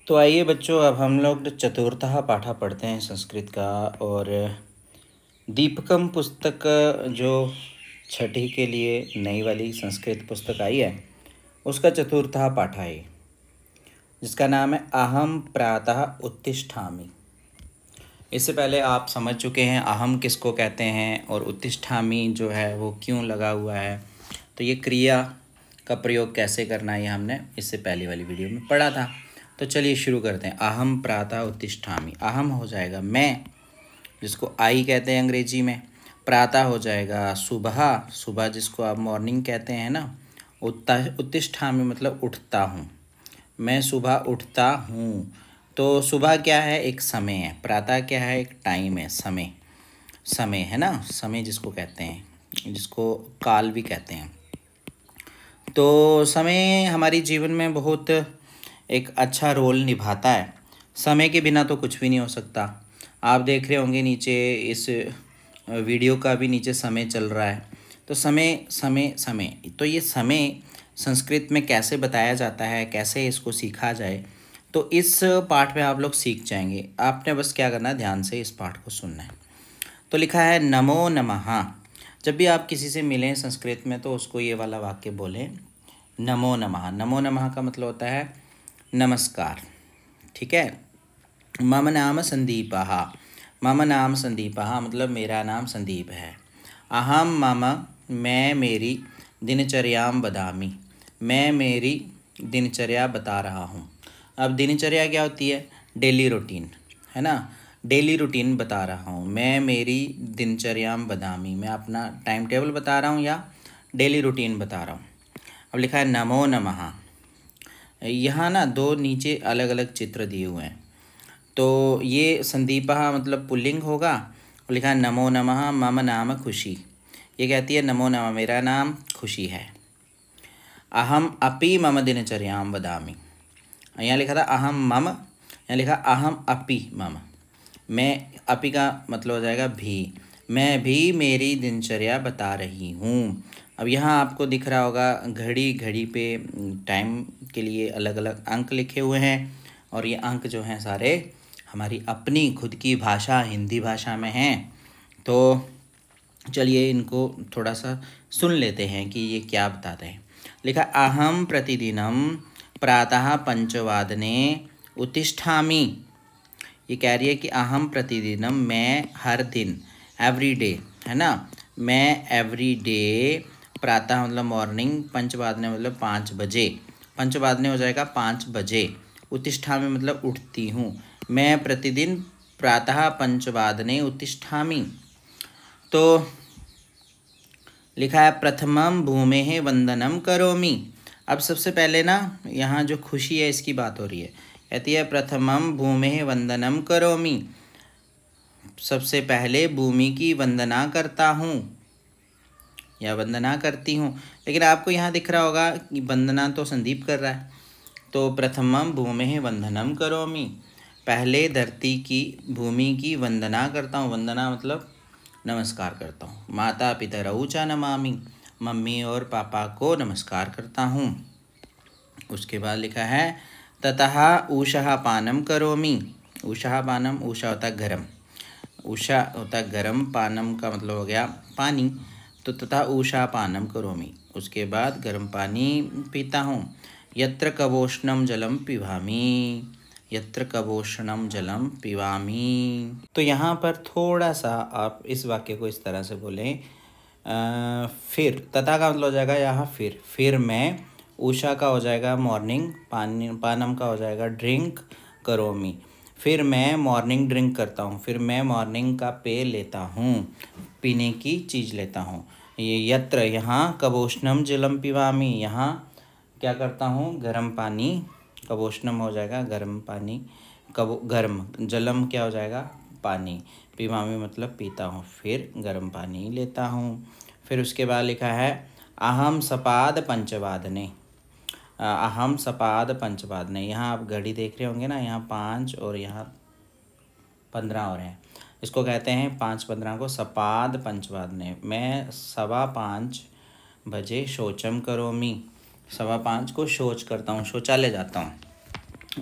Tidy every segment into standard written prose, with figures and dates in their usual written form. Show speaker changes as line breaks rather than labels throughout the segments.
तो आइए बच्चों, अब हम लोग चतुर्थः पाठा पढ़ते हैं संस्कृत का। और दीपकम पुस्तक जो छठी के लिए नई वाली संस्कृत पुस्तक आई है, उसका चतुर्थः पाठा है, जिसका नाम है अहम प्रातः उत्तिष्ठामि। इससे पहले आप समझ चुके हैं अहम किसको कहते हैं और उत्तिष्ठामि जो है वो क्यों लगा हुआ है। तो ये क्रिया का प्रयोग कैसे करना है, ये हमने इससे पहली वाली वीडियो में पढ़ा था। तो चलिए शुरू करते हैं। अहम प्रातः उत्तिष्ठामि, अहम हो जाएगा मैं, जिसको आई कहते हैं अंग्रेजी में। प्रातः हो जाएगा सुबह, सुबह जिसको आप मॉर्निंग कहते हैं ना। उत्तिष्ठामि मतलब उठता हूँ, मैं सुबह उठता हूँ। तो सुबह क्या है, एक समय है। प्रातः क्या है, एक टाइम है, समय, समय है ना, समय जिसको कहते हैं, जिसको काल भी कहते हैं। तो समय हमारी जीवन में बहुत एक अच्छा रोल निभाता है। समय के बिना तो कुछ भी नहीं हो सकता। आप देख रहे होंगे नीचे इस वीडियो का भी नीचे समय चल रहा है। तो समय समय समय, तो ये समय संस्कृत में कैसे बताया जाता है, कैसे इसको सीखा जाए, तो इस पाठ में आप लोग सीख जाएंगे। आपने बस क्या करना है, ध्यान से इस पाठ को सुनना है। तो लिखा है नमो नमः। जब भी आप किसी से मिलें संस्कृत में तो उसको ये वाला वाक्य बोलें, नमो नमः। नमो नमः का मतलब होता है नमस्कार, ठीक है। मम नाम संदीपः, मम नाम संदीपः मतलब मेरा नाम संदीप है। अहम मम, मैं मेरी दिनचर्याम वदामि, मैं मेरी दिनचर्या बता रहा हूँ। अब दिनचर्या क्या होती है, डेली रूटीन है ना, डेली रूटीन बता रहा हूँ। मैं मेरी दिनचर्याम वदामि, मैं अपना टाइम टेबल बता रहा हूँ या डेली रूटीन बता रहा हूँ। अब लिखा है नमो नमः। यहाँ ना दो नीचे अलग अलग चित्र दिए हुए हैं। तो ये संदीपः मतलब पुल्लिंग होगा, और लिखा है नमो नमः मम नाम खुशी। ये कहती है नमो नमः मेरा नाम खुशी है। अहम अपि मम दिनचर्याम वदामि, यहाँ लिखा था अहम मम, यहाँ लिखा अहम अपि मम। मैं, अपि का मतलब हो जाएगा भी, मैं भी मेरी दिनचर्या बता रही हूँ। अब यहाँ आपको दिख रहा होगा घड़ी, घड़ी पे टाइम के लिए अलग अलग अंक लिखे हुए हैं, और ये अंक जो हैं सारे हमारी अपनी खुद की भाषा हिंदी भाषा में हैं। तो चलिए इनको थोड़ा सा सुन लेते हैं कि ये क्या बताते हैं। लिखा अहम प्रतिदिनम प्रातः 5 उत्तिष्ठामि। ये कह रही है कि अहम प्रतिदिनम, मैं हर दिन, एवरी डे है ना, मैं एवरी डे, प्रातः मतलब मॉर्निंग, 5 मतलब 5 बजे, 5 हो जाएगा 5 बजे। उत्तिष्ठामि मतलब उठती हूँ, मैं प्रतिदिन प्रातः 5 उत्तिष्ठामि। तो लिखा है प्रथमम भूमेः वंदनम करोमि। अब सबसे पहले ना यहाँ जो खुशी है इसकी बात हो रही है। कहती है प्रथमम भूमेः वंदनम करोमि, सबसे पहले भूमि की वंदना करता हूँ या वंदना करती हूँ। लेकिन आपको यहाँ दिख रहा होगा कि वंदना तो संदीप कर रहा है। तो प्रथमम भूमेः वंदनम करोमि, पहले धरती की, भूमि की वंदना करता हूँ। वंदना मतलब नमस्कार करता हूँ। माता पितरौ च नमामि, मम्मी और पापा को नमस्कार करता हूँ। उसके बाद लिखा है ततः ऊषः पानम करोमि। ऊषः पानम, ऊषा होता है गरम, ऊषा होता है गरम, पानम का मतलब हो गया पानी। तो तथा ऊषा पानम करोमि, उसके बाद गर्म पानी पीता हूँ। यत्र कवोष्णम जलम पिबामि, यत्र कवोष्णम जलम पिबामि। तो यहाँ पर थोड़ा सा आप इस वाक्य को इस तरह से बोलें, फिर, तथा का मतलब हो जाएगा यहाँ फिर मैं, उषा का हो जाएगा मॉर्निंग, पानम का हो जाएगा ड्रिंक, करोमि फिर मैं मॉर्निंग ड्रिंक करता हूँ, फिर मैं मॉर्निंग का पेय लेता हूँ, पीने की चीज़ लेता हूँ। ये यत्र, यहाँ कवोष्णम जलम पिबामि, यहाँ क्या करता हूँ, गर्म पानी, कवोष्णम हो जाएगा गर्म पानी, गर्म, जलम क्या हो जाएगा पानी, पिबामि मतलब पीता हूँ, फिर गर्म पानी लेता हूँ। फिर उसके बाद लिखा है अहम सपाद 5 अहम सपाद 5 यहाँ आप घड़ी देख रहे होंगे ना, यहाँ 5 और यहाँ 15 और हैं। इसको कहते हैं 5-15 को सपाद 5 मैं 5:15 बजे शौचम करोमि, 5:15 को शौच करता हूँ, शौचालय जाता हूँ।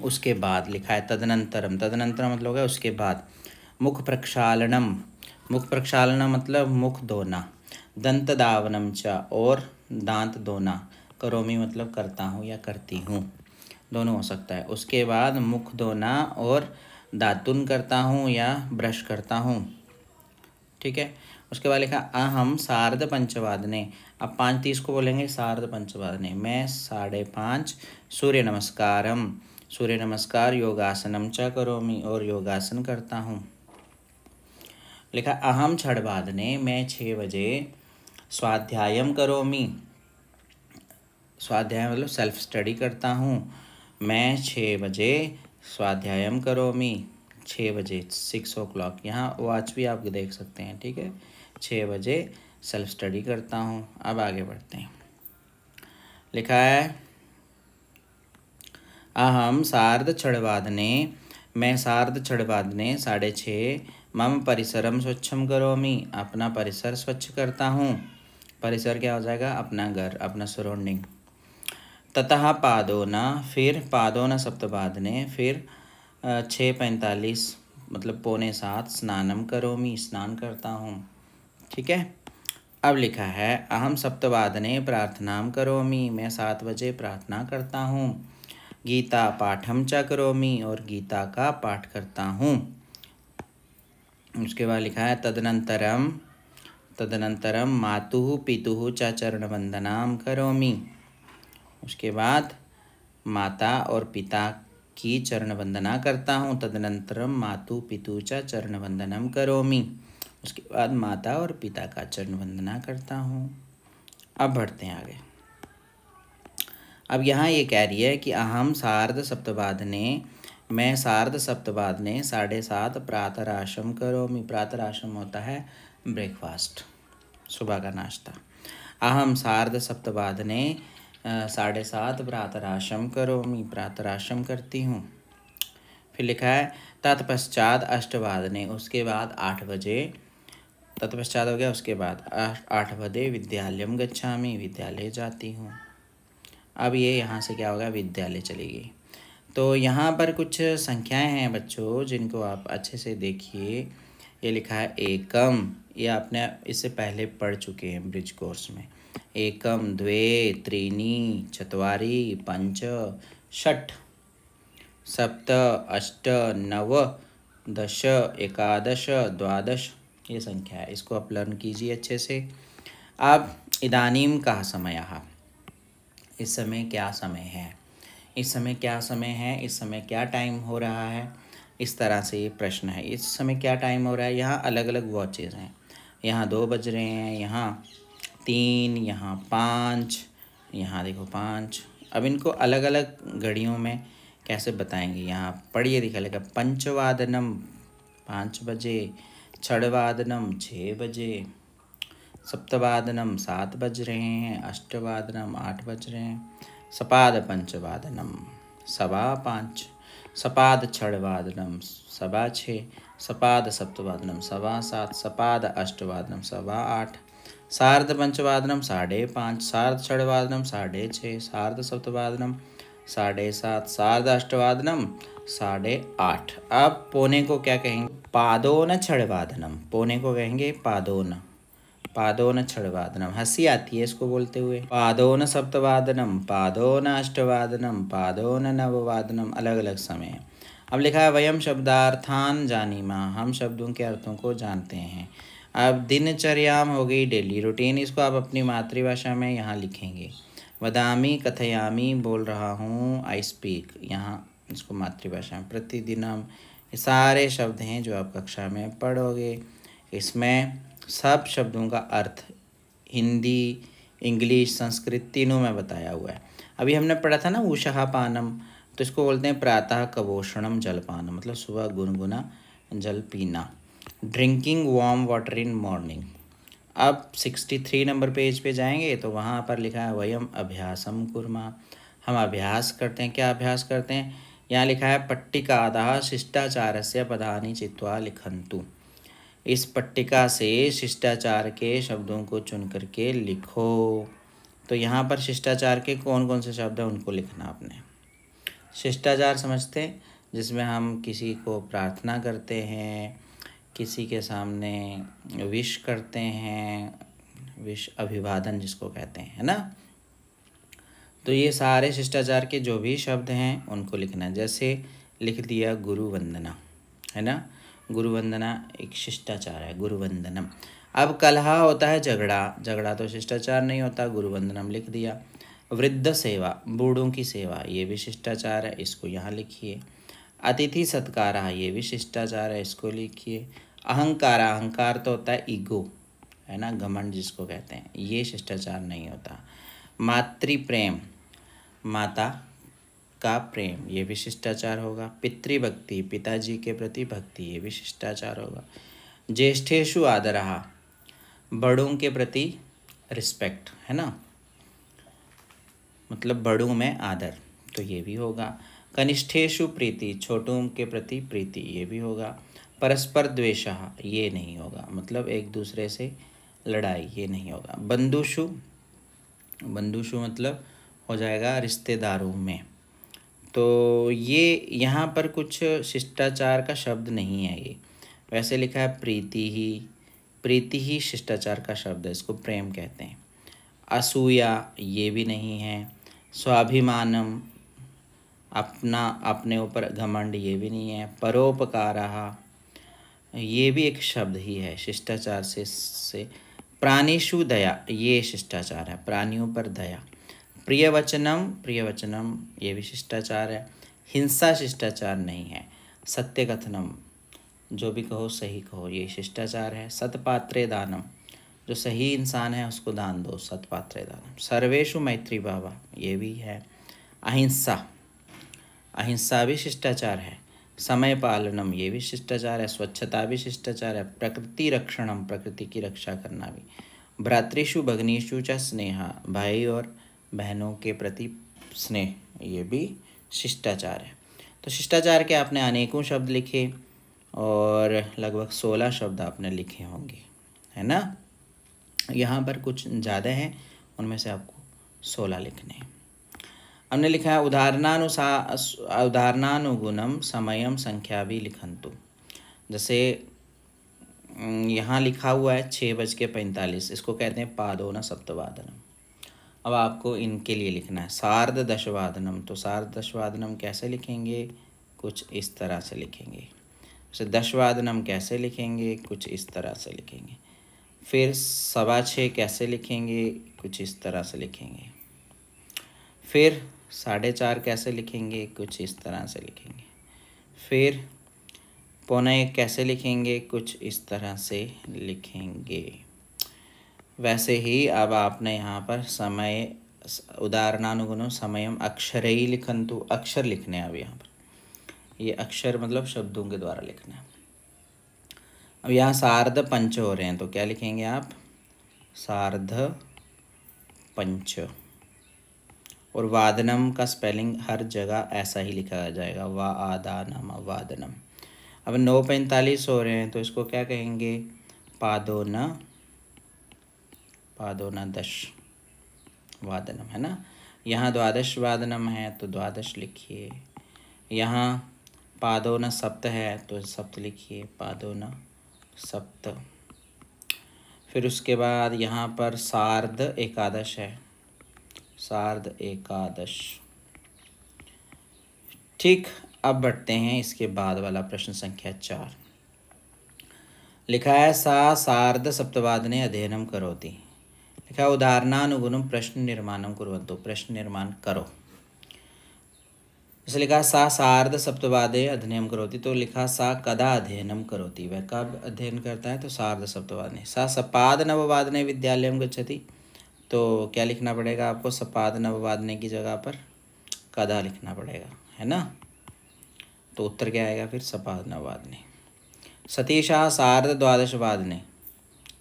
उसके बाद लिखा है तदनंतरम, तदनंतरम मतलब है उसके बाद। मुख प्रक्षालनम, मुख प्रक्षालनम मतलब मुख धोना। दंत दावनम च, और दांत धोना। करोमी मतलब करता हूँ या करती हूँ, दोनों हो सकता है। उसके बाद मुख धोना और दातुन करता हूँ या ब्रश करता हूँ, ठीक है। उसके बाद लिखा अहम सार्ध पंचवादने, अब 5:30 को बोलेंगे सार्ध पंचवादने, मैं 5:30 सूर्य नमस्कारम, सूर्य नमस्कार योगासनम च करोमि, और योगासन करता हूँ। लिखा अहम छड़वादने, मैं 6 बजे स्वाध्यायम करोमि, स्वाध्याय मतलब सेल्फ स्टडी करता हूँ। मैं 6 बजे स्वाध्यायम करोमि, 6 बजे 6 o'clock, यहाँ वॉच भी आप देख सकते हैं, ठीक है। 6 बजे सेल्फ स्टडी करता हूँ। अब आगे बढ़ते हैं। लिखा है अहम सार्ध छड़वादने, मैं सार्ध छड़वादने 6:30 मम परिसरम स्वच्छम करोमि, अपना परिसर स्वच्छ करता हूँ। परिसर क्या हो जाएगा, अपना घर, अपना सराउंडिंग। ततः पादोना, फिर पादोना सप्तवादने, फिर 6:45 मतलब 6:45 स्नानम करोमि, स्नान करता हूँ, ठीक है। अब लिखा है अहम सप्तवादने प्रार्थनाम करोमि, मैं 7 बजे प्रार्थना करता हूँ। गीता पाठम च करोमि, और गीता का पाठ करता हूँ। उसके बाद लिखा है तदनंतरम, तदनंतरम मातुः पितुः च चरणवंदनाम करोमि, उसके बाद माता और पिता की चरण वंदना करता हूँ। तदनंतरम मातु पितु च चरण वंदनम करोमि, उसके बाद माता और पिता का चरण वंदना करता हूँ। अब बढ़ते हैं आगे। अब यहाँ ये कह रही है कि अहम सार्ध सप्तवादने, मैं सार्ध सप्तवादने 7:30 प्रातराशम करोमि, प्रातराशम होता है ब्रेकफास्ट, सुबह का नाश्ता। अहम सार्ध सप्तवादने 7:30 प्रातराशम करोमि, प्रातराशम करती हूँ। फिर लिखा है तत्पश्चात अष्टवादने, उसके बाद 8 बजे, तत्पश्चात हो गया उसके बाद, 8 बजे विद्यालयम गच्छामि, विद्यालय जाती हूँ। अब ये यहाँ से क्या होगा, विद्यालय चली गई। तो यहाँ पर कुछ संख्याएं हैं बच्चों, जिनको आप अच्छे से देखिए। ये लिखा है एकम, ये आपने इससे पहले पढ़ चुके हैं ब्रिज कोर्स में। एकम द्वे त्रीणि चत्वारि पंच षट् सप्त अष्ट नव दश एकादश द्वादश, ये संख्या है, इसको आप लर्न कीजिए अच्छे से। अब इदानीम का समय, इस समय क्या समय है, इस समय क्या समय है, इस समय क्या टाइम हो रहा है, इस तरह से ये प्रश्न है। इस समय क्या टाइम हो रहा है, यहाँ अलग अलग वॉचेज़ हैं, यहाँ 2 बज रहे हैं, यहाँ 3, यहाँ 5, यहाँ देखो 5। अब इनको अलग अलग घड़ियों में कैसे बताएंगे, यहाँ पढ़िए दिखा लेगा। पंचवादनम 5 बजे, छड़वादनम 6 बजे, सप्तवादनम 7 बज रहे हैं, अष्टवादनम 8 बज रहे हैं, सपाद पंचवादनम 5:15, सपाद छड़वादनम 6:15, सपाद सप्तवादनम 7:15, सपाद अष्टवादनम 8:15, सार्ध पंचवादनम 5:30, सार्ध छड़वादनम 6:30, सार्ध सप्तवादनम 7:30, सार्ध अष्टवादनम 8:30। अब पौने को क्या कहेंगे, पादोन छड़वादनम, पौने को कहेंगे पादोन, पादोन छड़वादनम। हंसी आती है इसको बोलते हुए। पादोन सप्तवादनम, पादोन अष्टवादनम, पादोन नववादनम, अलग अलग समय। अब लिखा है वयम शब्दार्थान जानीमा, हम शब्दों के अर्थों को जानते हैं। अब दिनचर्याम हो गई डेली रूटीन, इसको आप अपनी मातृभाषा में यहाँ लिखेंगे। वदामी कथयामी, बोल रहा हूँ, आई स्पीक, यहाँ इसको मातृभाषा में। प्रतिदिनम, ये सारे शब्द हैं जो आप कक्षा में पढ़ोगे। इसमें सब शब्दों का अर्थ हिंदी, इंग्लिश, संस्कृत तीनों में बताया हुआ है। अभी हमने पढ़ा था ना उषः पानम, तो इसको बोलते हैं प्रातः कवोषणम जलपानम, मतलब सुबह गुनगुना जल पीना। Drinking warm water in morning. अब 63 नंबर पेज पे जाएंगे तो वहाँ पर लिखा है वयम अभ्यासम कुर्मा, हम अभ्यास करते हैं। क्या अभ्यास करते हैं, यहाँ लिखा है पट्टिकातः शिष्टाचारस्य पदानि चित्वा लिखन्तु, इस पट्टिका से शिष्टाचार के शब्दों को चुन करके लिखो। तो यहाँ पर शिष्टाचार के कौन कौन से शब्द हैं उनको लिखना आपने। शिष्टाचार समझते हैं जिसमें हम किसी को प्रार्थना करते हैं, किसी के सामने विश करते हैं, विश अभिवादन जिसको कहते हैं, है ना। तो ये सारे शिष्टाचार के जो भी शब्द हैं उनको लिखना है। जैसे लिख दिया गुरु वंदना, है ना। गुरु वंदना एक शिष्टाचार है, गुरु वंदनम। अब कलह होता है झगड़ा, झगड़ा तो शिष्टाचार नहीं होता, गुरु वंदनम लिख दिया। वृद्ध सेवा, बूढ़ों की सेवा, ये भी शिष्टाचार है, इसको यहाँ लिखिए। अतिथि सत्कार, ये भी शिष्टाचार है, इसको लिखिए। अहंकार, अहंकार तो होता है ईगो, है ना, घमंड जिसको कहते हैं, ये शिष्टाचार नहीं होता। मातृ प्रेम, माता का प्रेम, ये भी शिष्टाचार होगा। पितृभक्ति, पिताजी के प्रति भक्ति, ये भी शिष्टाचार होगा। ज्येष्ठेषु आदरः, बड़ों के प्रति रिस्पेक्ट, है ना, मतलब बड़ों में आदर, तो ये भी होगा। कनिष्ठेषु प्रीति, छोटों के प्रति प्रीति, ये भी होगा। परस्पर द्वेषः, ये नहीं होगा, मतलब एक दूसरे से लड़ाई, ये नहीं होगा। बंधुषु, बंधुषु मतलब हो जाएगा रिश्तेदारों में। तो ये यहाँ पर कुछ शिष्टाचार का शब्द नहीं है, ये वैसे लिखा है प्रीति ही, प्रीति ही शिष्टाचार का शब्द है, इसको प्रेम कहते हैं। असूया, ये भी नहीं है। स्वाभिमानम, अपना, अपने ऊपर घमंड, ये भी नहीं है। परोपकारः, ये भी एक शब्द ही है शिष्टाचार से। प्राणिषु दया, ये शिष्टाचार है, प्राणियों पर दया। प्रियवचनम, प्रियवचनम ये भी शिष्टाचार है। हिंसा शिष्टाचार नहीं है। सत्य कथनम, जो भी कहो सही कहो, ये शिष्टाचार है। सतपात्रे दानम, जो सही इंसान है उसको दान दो, सतपात्रे दानम। सर्वेषु मैत्री भावा, ये भी है। अहिंसा, अहिंसा भी शिष्टाचार है। समय पालनम, ये भी शिष्टाचार है। स्वच्छता भी शिष्टाचार है। प्रकृति रक्षणम, प्रकृति की रक्षा करना भी। भ्रातृषु भग्नीषु च स्नेहा, भाई और बहनों के प्रति स्नेह, ये भी शिष्टाचार है। तो शिष्टाचार के आपने अनेकों शब्द लिखे और लगभग 16 शब्द आपने लिखे होंगे, है ना। यहाँ पर कुछ ज़्यादा हैं, उनमें से आपको 16 लिखने हैं। हमने लिखा है उदाहरणानुगुणम समयम संख्या भी लिखंतु। जैसे यहाँ लिखा हुआ है 6:45, इसको कहते हैं पादोन सप्तवादनम। अब आपको इनके लिए लिखना है सार्ध दशवादनम। तो सार्ध दशवादनम कैसे लिखेंगे, कुछ इस तरह से लिखेंगे। जैसे दशवादनम कैसे लिखेंगे, कुछ इस तरह से लिखेंगे। फिर 6:15 कैसे लिखेंगे, कुछ इस तरह से लिखेंगे। फिर 4:30 कैसे लिखेंगे, कुछ इस तरह से लिखेंगे। फिर 1:15 कैसे लिखेंगे, कुछ इस तरह से लिखेंगे। वैसे ही अब आपने यहाँ पर समय उदाहरणानुगुणम समयम अक्षरई लिखंतु, अक्षर लिखने हैं अब यहाँ पर। ये अक्षर मतलब शब्दों के द्वारा लिखना है। अब यहाँ सार्ध पंच हो रहे हैं, तो क्या लिखेंगे आप, सार्ध पंच। और वादनम का स्पेलिंग हर जगह ऐसा ही लिखा जाएगा, वादानम, वादनम। अब 9:45 हो रहे हैं, तो इसको क्या कहेंगे, पादोन, पादोन दश वादनम, है ना। यहाँ द्वादश वादनम है तो द्वादश लिखिए। यहाँ पादोन सप्त है तो सप्त लिखिए, पादोन सप्त। फिर उसके बाद यहाँ पर सार्ध एकादश है, सार्ध एकादश। ठीक, अब बढ़ते हैं इसके बाद वाला प्रश्न संख्या 4। लिखा है सा सार्ध सप्तवादने अध्ययनम करोति। लिखा उदाहरणानुगुणम प्रश्न निर्माणम कुर्वन्तु, प्रश्न निर्माण करो। जैसे लिखा सा सार्ध सप्तवादे अध्ययनम करोति, तो लिखा सा कदा अध्ययनम करोति, वह कब अध्ययन करता है, तो सार्ध सप्तवादने। सा सपाद नववादने विद्यालयम गच्छति, तो क्या लिखना पड़ेगा आपको, सपाद नववादने की जगह पर कदा लिखना पड़ेगा, है ना। तो उत्तर क्या आएगा फिर, सपाद नववादने। सतीशा सार्ध द्वादशवादने,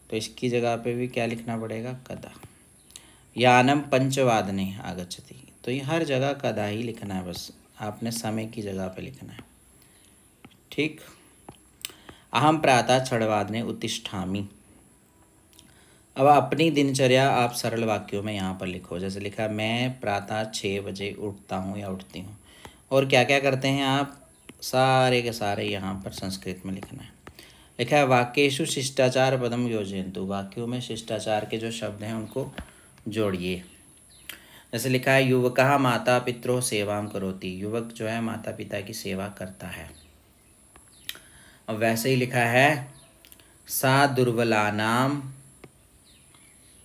तो इसकी जगह पे भी क्या लिखना पड़ेगा, कदा। यानम पंचवादने आगच्छति, तो ये हर जगह कदा ही लिखना है, बस आपने समय की जगह पे लिखना है। ठीक। अहम प्रातः 6:15 उत्तिष्ठामि। अब अपनी दिनचर्या आप सरल वाक्यों में यहाँ पर लिखो। जैसे लिखा मैं प्रातः 6 बजे उठता हूँ या उठती हूँ, और क्या क्या करते हैं आप, सारे के सारे यहाँ पर संस्कृत में लिखना है। लिखा है वाक्येषु शिष्टाचार पदम योजयन्तु, वाक्यों में शिष्टाचार के जो शब्द हैं उनको जोड़िए। जैसे लिखा है युवकः माता पित्रोः सेवां करोति, युवक जो है माता पिता की सेवा करता है। अब वैसे ही लिखा है सा दुर्बलानां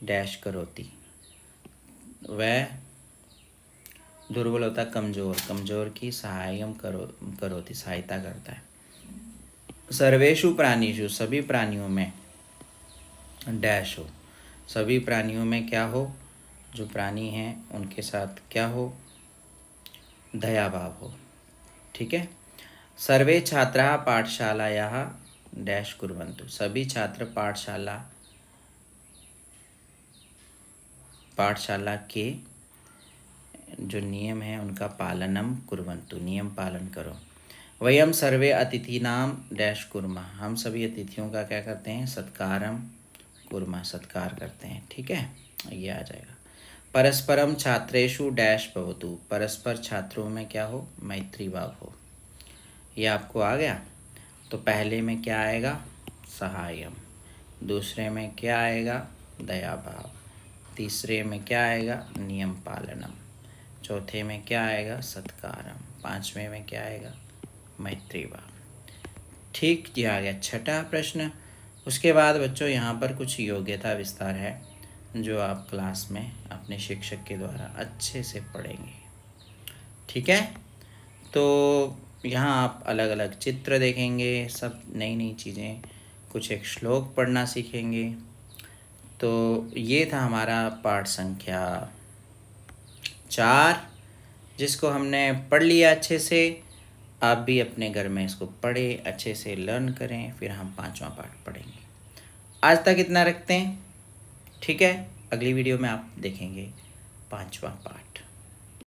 डैश करोति, वह दुर्बल होता है कमजोर, कमजोर की सहायम करोति, सहायता करता है। सर्वेषु प्राणिषु, सभी प्राणियों में डैश हो, सभी प्राणियों में क्या हो, जो प्राणी हैं उनके साथ क्या हो, दया भाव हो। ठीक है। सर्वे छात्राः पाठशालायाः डैश कुर्वन्तु, सभी छात्र पाठशाला के जो नियम है उनका पालनम कुर्वन्तु, नियम पालन करो। वयम सर्वे अतिथीनां डैश कुर्मः, हम सभी अतिथियों का क्या करते हैं, सत्कारम कुर्मः, सत्कार करते हैं। ठीक है, ये आ जाएगा। परस्परम छात्रेषु डैश भवतु, परस्पर छात्रों में क्या हो, मैत्री भाव हो। ये आपको आ गया। तो पहले में क्या आएगा, सहायम, दूसरे में क्या आएगा, दया भाव, तीसरे में क्या आएगा, नियम पालनम, चौथे में क्या आएगा, सत्कारम, पांचवें में क्या आएगा, मैत्री भाव। ठीक, ये आ गया छठा प्रश्न। उसके बाद बच्चों यहाँ पर कुछ योग्यता विस्तार है जो आप क्लास में अपने शिक्षक के द्वारा अच्छे से पढ़ेंगे। ठीक है, तो यहाँ आप अलग अलग चित्र देखेंगे, सब नई नई चीज़ें, कुछ एक श्लोक पढ़ना सीखेंगे। तो ये था हमारा पाठ संख्या 4, जिसको हमने पढ़ लिया अच्छे से। आप भी अपने घर में इसको पढ़ें, अच्छे से लर्न करें, फिर हम 5वां पाठ पढ़ेंगे। आज तक इतना रखते हैं। ठीक है, अगली वीडियो में आप देखेंगे 5वां पाठ।